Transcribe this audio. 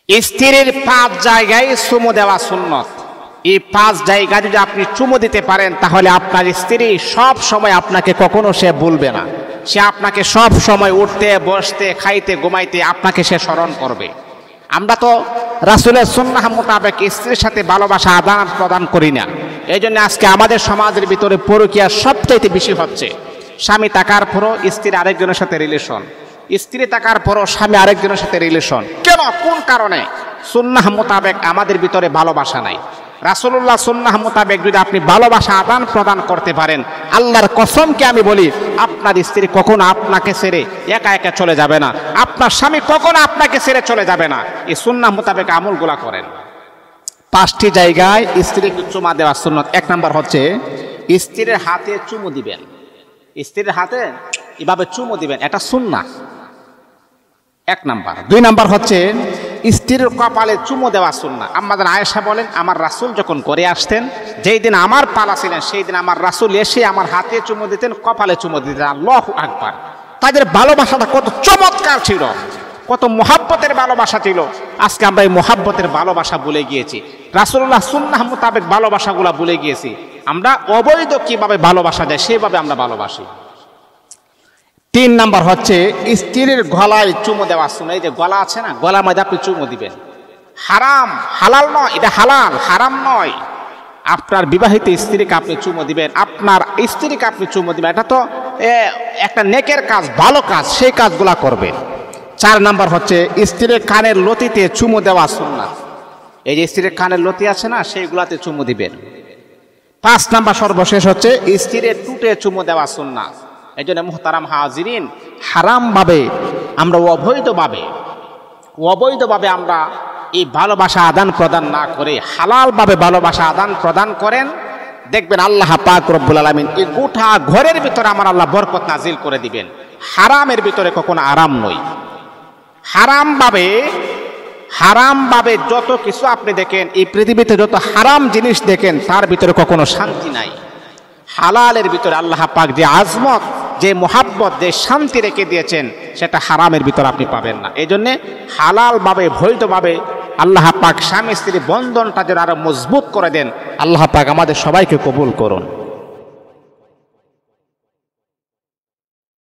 স্ত্রীর 5 জায়গায় চুমু দেওয়া সুন্নত। এই 5 জায়গায় যদি আপনি চুমু দিতে পারেন তাহলে আপনার স্ত্রী সব সময় আপনাকে কখনো সে ভুলবে না। সে আপনাকে সব সময় উঠতে বসতে খাইতে ঘুমাইতে আপনাকে সে স্মরণ করবে। আমরা তো রাসূলের সুন্নাহ মোতাবেক স্ত্রীর সাথে ভালোবাসা আদান প্রদান করি না। এই জন্য আজকে আমাদের সমাজের ভিতরে পরকীয়া সবচাইতে বেশি হচ্ছে। স্বামী থাকার পরও স্ত্রীর আরেকজনের সাথে রিলেশন, স্ত্রী থাকার পরও স্বামী আরেকজনের সাথে রিলেশন। কেন, কোন কারণে? সুন্নাহ মোতাবেক আমাদের ভিতরে ভালোবাসা নাই। রাসূলুল্লাহ সুন্নাহ মোতাবেক যদি আপনি ভালোবাসা আদান প্রদান করতে পারেন, আল্লাহর কসমকে আমি বলি, আপনার স্ত্রী কখনো আপনাকে ছেড়ে একা একা চলে যাবে না, আপনার স্বামী কখনো আপনাকে ছেড়ে চলে যাবে না। এই সুন্নাহ মোতাবেক আমলগুলা করেন। 5টি জায়গায় স্ত্রীকে চুমা দেওয়া সুন্নত। 1 নাম্বার হচ্ছে স্ত্রীর হাতে চুমু দিবেন। স্ত্রীর হাতে এভাবে চুমু দিবেন, এটা সুন্নাহ 1 নাম্বার। 2 নাম্বার হচ্ছে স্ত্রীর কপালে চুমু দেওয়া সুন্নাহ। আমাদের আয়েশা বলেন, আমার রাসূল যখন করে আসতেন, যেই দিন আমার পালা ছিলেন সেই দিন আমার রাসূল এসে আমার হাতে চুমু দিতেন, কপালে চুমু দিতেন। আল্লাহু আকবার! তাদের ভালোবাসাটা কত চমৎকার ছিল, কত মহাব্বতের ভালোবাসা ছিল। আজকে আমরা এই মহাব্বতের ভালোবাসা ভুলে গিয়েছি, রাসূলুল্লাহ সুন্নাহ মোতাবেক ভালোবাসাগুলা ভুলে গিয়েছি। আমরা অবৈধ কিভাবে ভালোবাসা যায় সেভাবে আমরা ভালোবাসি। 3 নাম্বার হচ্ছে স্ত্রীর গলায় চুমু দেওয়া সুন্নাহ। এই যে গলা আছে না, গলার মধ্যে আপনি চুমু দিবেন। হারাম, হালাল নয়, এটা হালাল, হারাম নয়। আপনার বিবাহিত স্ত্রীকে আপনি চুমু দিবেন, আপনার স্ত্রীকে আপনি চুমু দিবেন, এটা তো একটা নেকের কাজ, ভালো কাজ, সেই কাজগুলা করবেন। 4 নাম্বার হচ্ছে স্ত্রীর কানের লতিতে চুমু দেওয়া সুন্নাহ। এই যে স্ত্রীর কানের লতি আছে না, সেইগুলাতে চুমু দিবেন। 5 নাম্বার সর্বশেষ হচ্ছে স্ত্রীর টুটে চুমু দেওয়া সুন্নাহ। এই জন্য মুহতারাম হাজিরিন, হারামভাবে আমরা অবৈধভাবে আমরা এই ভালোবাসা আদান প্রদান না করে হালালভাবে ভালোবাসা আদান প্রদান করেন, দেখবেন আল্লাহ পাক রব্বুল আলামিন এই গোটা ঘরের ভিতরে আমার আল্লাহ বরকত নাজিল করে দিবেন। হারামের ভিতরে কখনো আরাম নই। হারামভাবে যত কিছু আপনি দেখেন, এই পৃথিবীতে যত হারাম জিনিস দেখেন, তার ভিতরে কখনো শান্তি নাই। হালালের ভিতরে আল্লাহ পাক যে আজমত, যে মোহাব্বত, যে শান্তি রেখে দিয়েছেন, সেটা হারামের ভিতরে আপনি পাবেন না। এই জন্যে হালালভাবে বৈধভাবে আল্লাহ পাক স্বামী স্ত্রী বন্ধনটা যেন আরো মজবুত করে দেন। আল্লাহ পাক আমাদের সবাইকে কবুল করুন।